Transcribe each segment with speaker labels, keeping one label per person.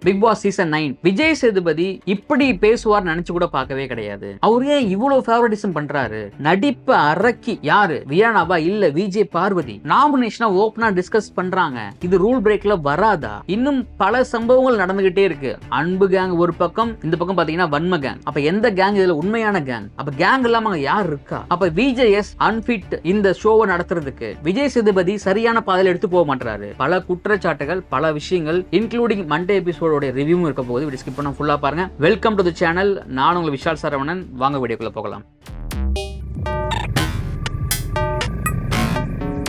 Speaker 1: Big Boss season 9 Vijay Sethupathi இப்படி பேசுவார் நினைச்சு கூட பார்க்கவே கிடையாது. அவர் ஏன் இவ்வளவு ஃபேவரட்டிசம் பண்றாரு? நடிப்பு அரக்கி யாரு? வியானாவா இல்ல விஜய் பார்வதி? நாமினேஷனை ஓப்பனா டிஸ்கஸ் பண்றாங்க. இது ரூல் பிரேக்ல வராதா? இன்னும் பல சம்பவங்கள் நடந்துகிட்டே இருக்கு. அன்பு கேங் ஒரு பக்கம், இந்த பக்கம் பாத்தீங்கன்னா வன்ம கேங். அப்ப எந்த கேங் இதுல உண்மையான கேங்? அப்ப கேங் இல்லாம அங்க யார் இருக்கா? அப்ப விஜய்எஸ் அன்பிட் இந்த ஷோவை நடத்துறதுக்கு விஜய் சேதுபதி சரியான பாதையில எடுத்து போக மாட்டாரு. பல குற்றச்சாட்டுகள், பல விஷயங்கள், இன்க்ளூடிங் மண்டே எபிசோட் ரிவ்யூ இருக்க போகுது. வீடியோ ஸ்கிப் பண்ணாம ஃபுல்லா பாருங்க. Welcome to the channel. நான் உங்கள் விஷால் சரவணன். வாங்க வீடியோக்குள்ள போகலாம்.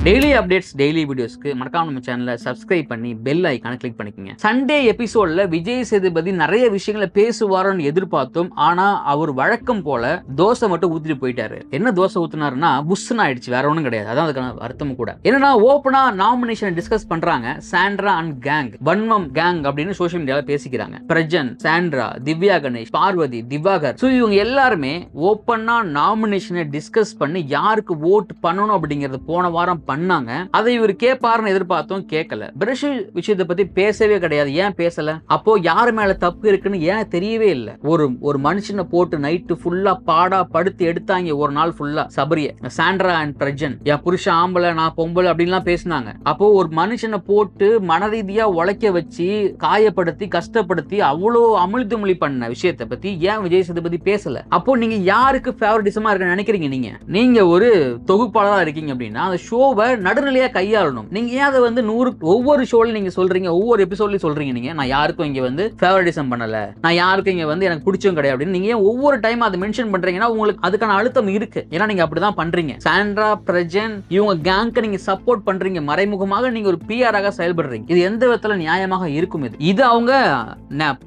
Speaker 1: டெய்லி அப்டேட்ஸ், டெய்லி வீடியோஸ்க்கு மறக்காம நம்ம சேனலை சப்ஸ்கிரைப் பண்ணி பெல் ஐகானை கிளிக் பண்ணிக்கங்க. சண்டே எபிசோட்ல விஜய் சேதுபதி நிறைய விஷயங்களை பேசுவாரோன்னு எதிர்பார்த்தோம். ஆனா அவர் வழக்கம் போல தோசை மட்டும் ஊத்திட்டு போயிட்டாரு. என்ன தோசை ஊத்துனாருன்னா புஷ்னு ஆயிடுச்சு, வேற ஒன்றும் கிடையாது. அதான் அதுக்கான அர்த்தம் கூட. என்னன்னா ஓப்பனா நாமினேஷன் டிஸ்கஸ் பண்றாங்க. Sandra and gang, Vanmam gang அப்படின்னு சோஷியல் மீடியால பேசிக்கிறாங்க. பிரஜன், சாண்ட்ரா, திவ்யா கணேஷ், பார்வதி, திவாகர், இவங்க எல்லாருமே ஓப்பனா நாமினேஷனை டிஸ்கஸ் பண்ணி யாருக்கு ஓட் பண்ணணும் அப்படிங்கறது போன வாரம் பண்ணாங்க. அதை இவர் கேட்பாருன்னு எதிர்பார்த்தோம், கேட்கல. பிரஷ் விஷயத்தை பத்தி பேசவே கிடையாது. ஏன் பேசல? அப்போ யாரு மேல தப்பு இருக்குன்னு ஏன் தெரியவே இல்லை. ஒரு மனுஷனை போட்டு நைட்டு ஃபுல்லா பாடா படுத்து எடுத்தாங்க. ஒரு நாள் ஃபுல்லா சபரிய சாண்ட்ரா அண்ட் பிரஜன், என் புருஷன் ஆம்பளை நான் பொம்பளை அப்படின்லாம் பேசினாங்க. அப்போ ஒரு மனுஷனை போட்டு மனரீதியா உழைக்க வச்சு காயப்படுத்தி கஷ்டப்படுத்தி அவ்வளோ அமிழ்துமொழி பண்ண விஷயத்தை பத்தி ஏன் விஜய் சேதுபதி பேசல? அப்போ நீங்க யாருக்கு ஃபேவரட்டிசமா இருக்க நினைக்கிறீங்க? நீங்க ஒரு தொகுப்பாளரா இருக்கீங்க அப்படின்னா அந்த ஷோவை நடுநிலையா கையாளணும். நீங்க ஏன் அதை வந்து ஒவ்வொரு ஷோல நீங்க சொல்றீங்க, ஒவ்வொரு எபிசோட்லயும் சொல்றீங்க, நீங்க நான் யாருக்கும் இங்க வந்து ஃபேவரட்டிசம் பண்ணல, நான் யாருக்கும் இங்க வந்து எனக்கு பிடிச்சவும் கிடையாது அப்படின்னு நீங்க ஏன் ஒவ்வொரு டைம் அதை மென்ஷன் பண்றீங்கன்னா உங்களுக்கு அதுக்கான அழுத்தம் இருக்கு. ஏன்னா நீங்க அப்படிதான் பண்றீங்க. சாண்ட்ரா, பிரஜன் இவங்க கேங்க்கு நீங்க சப்போர்ட் பண்றீங்க. மறைமுகமாக நீங்க ஒரு பிஆர் ஆக செயல்படுறீங்க. இது எந்த விதத்துல நியாயமாக இருக்கும்? இது அவங்க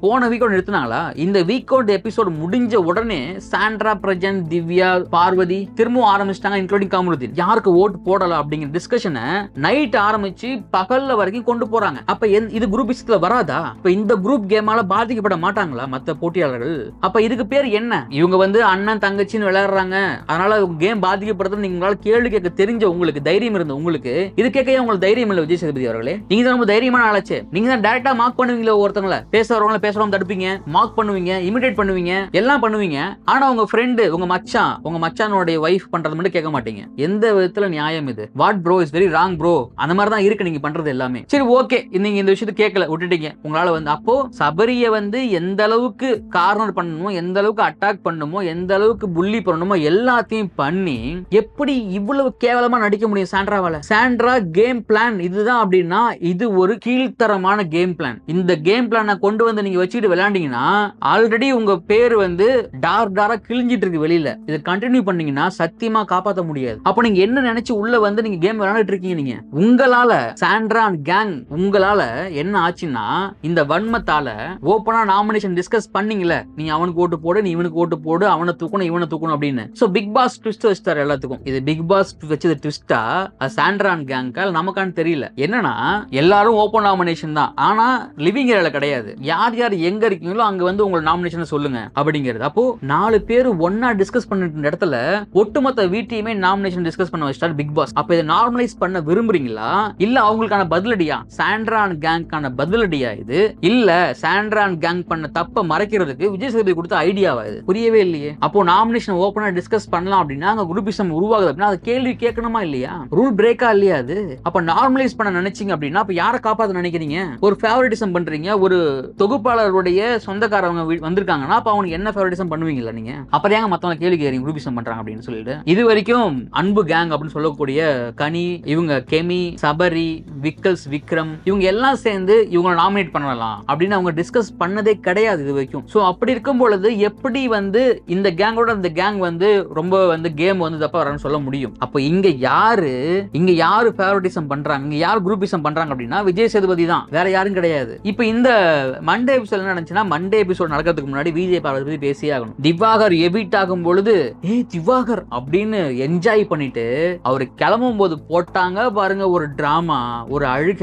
Speaker 1: போன வீக்கோட நிறுத்தினாங்களா? இந்த வீக்கோட எபிசோட் முடிஞ்ச உடனே சாண்ட்ரா, பிரஜன், திவ்யா, பார்வதி திரும்பவும் ஆரம்பிச்சிட்டாங்க, இன்க்ளூடிங் கமருதீன். யாருக்கு ஓட் போடலாம் அப்படிங்கிற டிஸ்கஷனை நைட் ஆரம்பிச்சு பகல்ல வரைக்கும் கொண்டு போறாங்க. அப்ப இது குரூப் விஷயத்துல வராதா? இப்ப இந்த குரூப் கேமால பாதிக்கப்பட மாட்டாங்களா மத்த போட்டியாளர்கள்? அப்ப இதுக்கு பேர் என்ன? இவங்க வந்து அண்ணன் தங்கச்சின்னு விளையாடுறாங்க, அதனால கேம் பாதிக்கப்படுறது நீங்களால கேள்வி கேட்க தெரிஞ்ச உங்களுக்கு, தைரியம் இருந்த உங்களுக்கு, இது கேட்க உங்களுக்கு தைரியம் இல்ல விஜய் சேதுபதி அவர்களே? நீங்க தான் ரொம்ப தைரியமான ஆளாச்சே. நீங்க தான் டைரக்டா மார்க் பண்ணுவீங்களா? ஒருத்தங்கள பேசுறவங்கள பேசுறவங்க தடுப்பீங்க, மார்க் பண்ணுவீங்க, இமிடேட் பண்ணுவீங்க, எல்லாம் பண்ணுவீங்க. ஆனா உங்க ஃப்ரெண்டு, உங்க மச்சானோட வைஃப் பண்றது மட்டும் கேட்க மாட்டீங்க. எந்த விதத்துல நியாயம் இது? What bro is very wrong bro. அந்த மாதிரி தான் இருக்கு நீங்க பண்றது எல்லாமே. சரி ஓகே, நீங்க இந்த விஷயத்தை கேட்கல, விட்டுட்டீங்க. உங்களால வந்து அப்போ சபரிய வந்து எந்த அளவுக்கு கார்னர் பண்ணணுமோ, எந்த அளவுக்கு அட்டாக் பண்ணணுமோ, எந்த அளவுக்கு புள்ளி பண்ணணுமோ எல்லாத்தையும் பண்ணி எப்படி இவ்வளவு கேவலமா நடிக்க முடியும் சாண்ட்ராவால? சாண்ட்ரா கேம் பிளான் இதுதான் அப்படின்னா இது ஒரு கீழ்த்தரமான கேம் பிளான். இந்த கேம் பிளானை கொண்டு வந்து நீங்க வச்சுட்டு விளையாண்டீங்கன்னா ஆல்ரெடி உங்க பேர் வந்து டாரா கிழிஞ்சிட்டு இருக்கு வெளியில. இதை கண்டினியூ பண்ணீங்கன்னா சத்தியமா காப்பாற்ற முடியாது. அப்ப நீங்க என்ன நினைச்சு உள்ள வந்து நீங்க கேம் விளையாடிட்டு இருக்கீங்க? நீங்க உங்களால சாண்ட்ரா அண்ட் கேங் உங்களால என்ன ஆச்சுன்னா இந்த வன்மத்தால ஓபனா நாமினேஷன் டிஸ்கஸ் பண்ணீங்கல, நீ அவனுக்கு ஓட்டு போடு, நீ இவனுக்கு ஓட்டு போடு, அவனை தூக்கணும் இவனை தூக்கணும் அப்படின்னு. சோ பிக் பாஸ் ட்விஸ்ட் வச்சாரு எல்லாத்துக்கும். இது பிக் பாஸ் வச்சது ட்விஸ்டா சாண்ட்ரா அண்ட் கேங்கால் நமக்கான்னு தெரியல. என்னன்னா எல்லாரும் ஓபன் நாமினேஷன் தான், ஆனா லிவிங் ஏரியால கிடையாது. யார் யார் எங்க இருக்கீங்களோ அங்க வந்து உங்க நாமினேஷன் சொல்லுங்க அப்படிங்கிறது. அப்போ 4 பேர் ஒன்னா டிஸ்கஸ் பண்ணிட்டு இடத்துல ஒட்டுமொத்த வீட்டையுமே நாமினேஷன் டிஸ்கஸ் பண்ண வச்சிட்டாரு பிக் பாஸ். அப்ப இதை நார்மலைஸ் பண்ண விரும்புறீங்களா? இல்ல அவங்களுக்கான பதிலடியா? சாண்ட்ரா அண்ட் கேங்கான பதிலடியா இது? இல்ல சாண்ட்ரா அண்ட் கேங் பண்ண தப்ப மறைக்கிறதுக்கு விஜய் சேதுபதி கொடுத்த ஐடியாவா இது? புரியவே இல்லையே. அப்போ நாமினேஷன் ஓபனா டிஸ்கஸ் பண்ணலாம் அப்படின்னா அங்க குரூப்பிசம் உருவாகுது அப்படின்னா அது கேள்வி கேட்கணுமா இல்லையா? ரூல் பிரேக்கா இல்லையா அது? அப்ப நார்மலைஸ் பண்ண நினைச்சீங்க அப்படின்னா அப்ப யாரை காப்பாத்த நினைக்கிறீங்க? ஒரு ஃபேவரட்டிசம் பண்றீங்க, ஒரு தொகுப்பாளருடைய சொந்தக்காரவங்க வந்திருக்காங்கன்னா அப்ப அவனுக்கு என்ன ஃபேவரட்டிசம் பண்ணுவீங்களா நீங்க? அப்புறம் ஏங்க மத்தவங்க கேள்வி கேட்கறீங்க குரூப்பிசம் பண்றாங்க அப்படின்னு சொல்லிட்டு? இது வரைக்கும் அன்பு கேங் அப்படின்னு சொல்லக்கூடிய கனி, இவங்க கெமி, சபரி, விக்கல்ஸ், விக்ரம் இவங்க எல்லாம் சேர்ந்து இவங்களை நாமினேட் பண்ணலாம் அப்படின்னு அவங்க டிஸ்கஸ் பண்ணதே கிடையாது இது வரைக்கும். சோ அப்படி இருக்கும் பொழுது எப்படி வந்து இந்த கேங்கோட இந்த கேங் வந்து ரொம்ப வந்து கேம் வந்து தப்பா வரணும்னு சொல்ல முடியும்? அப்போ இங்க யாரு ஃபேவரட்டிசம் பண்றாங்க, இங்க யார் குரூப்பிசம் பண்றாங்க அப்படின்னா விஜய் சேதுபதி தான், வேற யாரும் கிடையாது. இப்போ இந்த மண்டே எபிசோட் என்ன நடந்துச்சுன்னா, மண்டே எபிசோட் நடக்கிறதுக்கு முன்னாடி விஜய் பார்வதி பத்தி பேசியே ஆகணும். திவாகர் எவிட் ஆகும் பொழுது திவாகர் அப்படின்னு என்ஜாய் பண்ணிட்டு அவர் கிளம்பும் போது போது போட்டாங்க பாருங்க ஒரு டிராமா, ஒரு அழுக.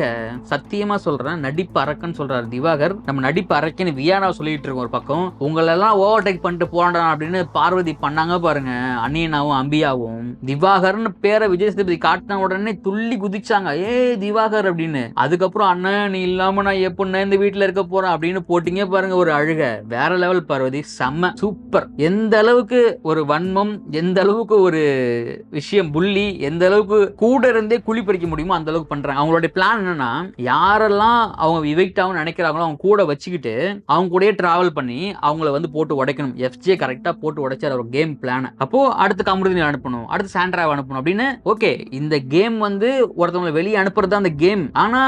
Speaker 1: சத்தியமா சொல்றேன், நடிப்பு அரக்கன்னு சொல்றாரு திவாகர். நம்ம நடிப்பு அரக்கன்னு வியானா சொல்லிட்டு இருக்கோம் ஒரு பக்கம். உங்களெல்லாம் ஓவர்டேக் பண்ணிட்டு போறான் அப்படின்னு பார்வதி பண்ணாங்க பாருங்க, அன்னியனாவும் அம்பியாவும். திவாகர்னு பேரை விஜய் சேதுபதி காட்டின உடனே துள்ளி குதிச்சாங்க, ஏ திவாகர் அப்படின்னு. அதுக்கப்புறம் அண்ணன் நீ இல்லாம நான் எப்படின்னா இந்த வீட்டுல இருக்க போறேன் அப்படின்னு போட்டீங்க பாருங்க ஒரு அழுக. வேற லெவல் பார்வதி, செம்ம சூப்பர். எந்த அளவுக்கு ஒரு வன்மம், எந்த அளவுக்கு ஒரு விஷயம் புள்ளி, எந்த அளவுக்கு கூட இருந்தே குழி பறிக்க முடியுமோ அந்த அளவுக்கு பண்றாங்க. அவங்களுடைய பிளான் என்னன்னா, யாரெல்லாம் அவங்க விவெக்ட் ஆகும் நினைக்கிறாங்களோ அவங்க கூட வச்சுக்கிட்டு அவங்க கூடயே டிராவல் பண்ணி அவங்கள வந்து போட்டு உடைக்கணும். எஃப்ஜே கரெக்டா போட்டு உடைச்சார் ஒரு கேம் பிளான். அப்போ அடுத்து கமருதீன் அனுப்பணும், அடுத்து சாண்ட்ராவை அனுப்பணும் அப்படின்னு. ஓகே, இந்த கேம் வந்து ஒருத்தவங்களை வெளியே அனுப்புறது தான் அந்த கேம். ஆனா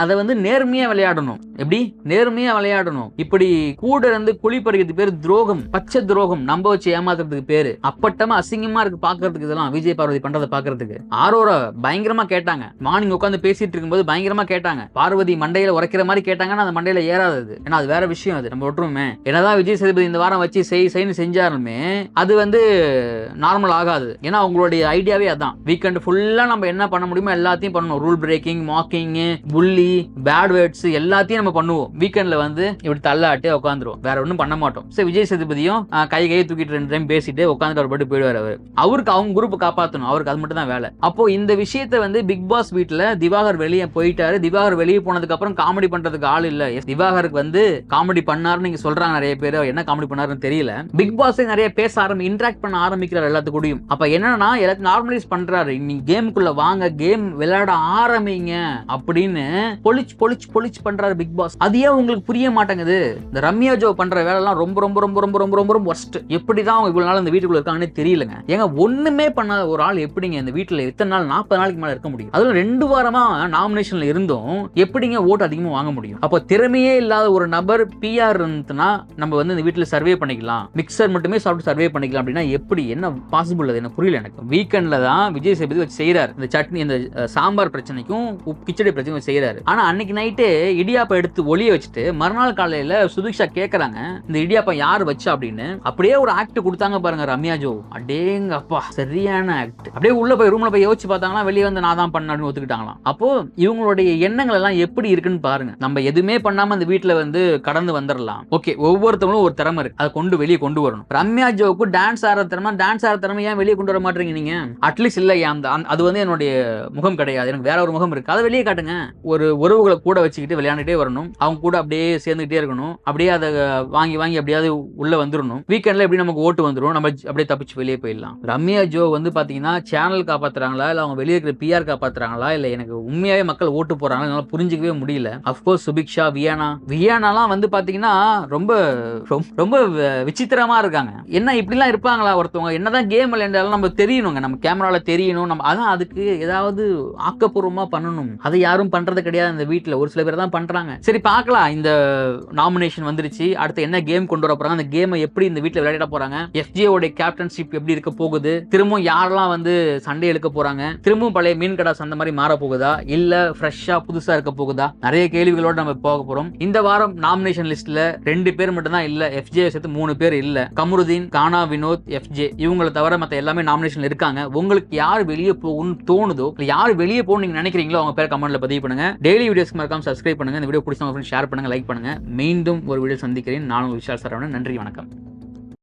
Speaker 1: அதை வந்து நேர்மையா விளையாடணும். எப்படி நேர்மையா விளையாடணும்? இப்படி கூட இருந்து குழி பறிக்கிறது பேரு துரோகம், பச்சை துரோகம். நம்ப வச்சு ஏமாத்துறதுக்கு பேரு. அப்பட்டமா அசிங்கமா இருக்கு பாக்குறதுக்கு. இதெல்லாம் விஜய் பார்வதி பண்றதை பாக்குறதுக்கு. ஆரோரா பயங்கரமா கேட்டாங்க, மார்னிங் உட்காந்து பேசிட்டு இருக்கும்போது பயங்கரமா கேட்டாங்க. பார்வதி மண்டையில உரைக்கிற மாதிரி கேட்டாங்கன்னா அந்த மண்டையில ஏறாது. ஏன்னா அது வேற விஷயம், அது நம்ம விட்டுருமே. என்னதான் விஜய் சேதுபதி இந்த வாரம் வச்சு செய்ன்னு செஞ்சாலுமே அது வந்து நார்மல் ஆகாது. ஏன்னா அவங்களுடைய ஐடியாவே அதான், வீக்கெண்ட் ஃபுல்லா நம்ம என்ன பண்ண முடியுமோ எல்லாத்தையும் பண்ணணும். ரூல் பிரேக்கிங், மாக்கிங், புள்ளி, பேட் வேர்ட்ஸ் எல்லாத்தையும் நம்ம பண்ணுவோம். வீக்கெண்ட்ல வந்து இப்படி தள்ளாட்டி உட்காந்துருவோம், வேற ஒன்றும் பண்ண மாட்டோம். சரி, விஜய் சேதுபதியும் கையை தூக்கிட்டு 2 டைம் பேசிட்டு உட்காந்துட்டு அவர் போயிடுவார். அவருக்கு அவங்க குரூப் காப்பாற்றணும், அவருக்கு அது மட்டும் தான் வேலை. அப்போ இந்த விஷயத்தை வந்து பிக் பாஸ் வீட்டுல திவாகர் வெளியே போயிட்டாரு. திவாகர் வெளியே போனதுக்கு அப்புறம் காமெடி பண்றதுக்கு ஆள் இல்ல. திவாகருக்கு வந்து காமெடி பண்ணாருன்னு நீங்க சொல்றாங்க நிறைய பேர். என்ன காமெடி பண்ணாருன்னு தெரியல. பிக் பாஸ் நிறைய பேச இன்டராக்ட் பண்ண ஆரம்பிக்கிறார் எல்லாத்துக்கூடயும். அப்ப என்னன்னா எல்லாத்தையும் நார்மலைஸ் பண்றாரு. நீங்க கேமுக்குள்ள வாங்க, கேம் விளையாட ஆரம்பிங்க அப்படின்னு பொலிச்சு பொலிச்சு பொலிச்சு பண்றாரு பிக் பாஸ். அது ஏன் உங்களுக்கு புரிய மாட்டேங்குது? இந்த ரம்யா ஜோ பண்ற வேலை எல்லாம் ரொம்ப ரொம்ப ரொம்ப ரொம்ப ரொம்ப ரொம்ப ரொம்ப ஒர்ஸ்ட். எப்படிதான் அவங்க இவ்வளவு நாள் இந்த வீட்டுக்குள்ள இருக்காங்கன்னு தெரியலங்க. ஏங்க ஒண்ணுமே பண்ணாத ஒரு ஆள் எப்படிங்க இந்த வீட்டுல இத்தனை நாள் 40 நாளைக்கு மேல இருக்க முடியும்? அதுல 2 வாரமா நாமினேஷன்ல இருந்தும் எப்படிங்க ஓட்டு அதிகமா வாங்க முடியும்? அப்போ திறமையே இல்லாத ஒரு நபர் பிஆர் இருந்துன்னா நம்ம வந்து இந்த வீட்டுல சர்வே பண்ணிக்கலாம், மிக்சர் மட்டுமே சாப்பிட்டு சர்வே பண்ணிக்கலாம் அப்படின்னா எப்படி? என்ன பாசிபிள்? அது என்ன புரியல எனக்கு. வீக்கெண்ட்ல தான் விஜய் சேதுபதி வச்சு செய்யறாரு இந்த சட்னி, இந்த சாம்பார் பிரச்சனைக்கும் கிச்சடி பிரச்சனைக்கும் செய்யறாரு. ஆனா அன்னைக்கு நைட்டு இடியாப்பம் எடுத்து ஒளிய வச்சுட்டு மறுநாள் காலையில சுதீக்ஷா கேக்குறாங்க இந்த இடியாப்பம் யார் வச்சா அப்படின்னு. அப்படியே ஒரு ஆக்ட் கொடுத்தாங்க பாருங்க ரம்யா ஜோ. அடேங்க அப்பா, சரியான ஆக்ட். அப்படியே உள்ள போய் ரூம்ல போய் யோசிச்சு பார்த்தாங்களா, வெளியே வந்து நான் தான் பண்ண ஒத்துக்கிட்டாங்களாம். அப்போ இவங்களுடைய எண்ணங்கள் எல்லாம் எப்படி இருக்குன்னு பாருங்க. நம்ம எதுவுமே பண்ணாம அந்த வீட்டுல வந்து கடந்து வந்துடலாம். ஓகே, ஒவ்வொருத்தவங்களும் ஒரு திறமை இருக்கு, அதை கொண்டு வெளியே கொண்டு வரணும். ரம்யா ஜோவுக்கு டான்ஸ் ஆடுற திறமை ஏன் வெளியே கொண்டு வர மாட்டீங்க நீங்க? அட்லீஸ்ட் இல்ல, அது வந்து என்னுடைய முகம் கிடையாது, எனக்கு வேற ஒரு முகம் இருக்கு, அதை வெளியே காட்டுங்க. ஒரு உறவுகளை கூட வச்சுக்கிட்டு விளையாண்டுட்டே வரணும், அவங்க கூட அப்படியே சேர்ந்துகிட்டே இருக்கணும், அப்படியே அதை வாங்கி வாங்கி அப்படியாவது உள்ள வந்துடணும். வீக்கெண்ட்ல எப்படி நமக்கு ஓட்டு வந்துடும், நம்ம அப்படியே தப்பிச்சு வெளியே போயிடலாம். ரம்யா ஜோ வந்து பாத்தீங்கன்னா சேனல் காப்பாத்துறாங்களா இல்ல அவங்க வெளியே இருக்கிற பிஆர் காப்பாத்துறாங்களா இல்ல எனக்கு உண்மையாவே மக்கள் ஓட்டு போறாங்களா என்னால புரிஞ்சிக்கவே முடியல. அப்கோர்ஸ் சுபிக்ஷா, வியானாலாம் வந்து பாத்தீங்கன்னா ரொம்ப ரொம்ப விசித்திரமா இருக்காங்க. என்ன இப்படிலாம் இருப்பாங்களா ஒருத்தவங்க? என்னதான் கேம் விளையாண்டாலும் நம்ம தெரியணுங்க, நம்ம கேமரால தெரியணும், நம்ம அதான் அதுக்கு ஏதாவது ஆக்கப்பூர்வமா பண்ணணும். அதை யாரும் பண்றது கிடையாது இந்த வீட்டுல, ஒரு சில பேர் தான் பண்றாங்க. சரி பார்க்கலாம், இந்த நாமினேஷன் வந்துருச்சு, அடுத்து என்ன கேம் கொண்டு வர போறாங்க, அந்த கேமை எப்படி இந்த வீட்டுல விளையாட போறாங்க, எஃப்ஜே உடைய கேப்டன்ஷிப் எப்படி இருக்க போகுது, திரும்பவும் யாரெல்லாம் வந்து சண்டை எடுக்க போறாங்க, திரும்பவும் பழைய மீன் கடை சந்தை மாதிரி மாற போகுதா இல்ல ஃப்ரெஷ்ஷா புதுசா இருக்க போகுதா, நிறைய கேள்விகளோட நம்ம போக போறோம். இந்த வாரம் நாமினேஷன் லிஸ்ட்ல 2 பேர் மட்டும் தான் இல்ல, எஃப்ஜே சேர்த்து 3 பேர் இல்ல. கமருதீன், கானா வினோத், எஃப்ஜே இவங்களை தவிர மத்த எல்லாமே நாமினேஷன் இருக்காங்க. உங்களுக்கு யார் வெளியே போகும்னு தோணுதோ, யார் வெளியே போகணும்னு நீங்க நினைக்கிறீங்களோ அவங்க பேர் கமெண்ட்ல பதிவு பண்ணுங்க. டெய்லி வீடியோஸ்க்கு மறக்காம சப்ஸ்கிரைப் பண்ணுங்க. இந்த வீடியோ பிடிச்சவங்க ஷேர் பண்ணுங்க, லைக் பண்ணுங்க. மீண்டும் ஒரு வீடியோ சந்திக்கிறேன். நான் விஷால் சரவணன். நன்றி, வணக்கம்.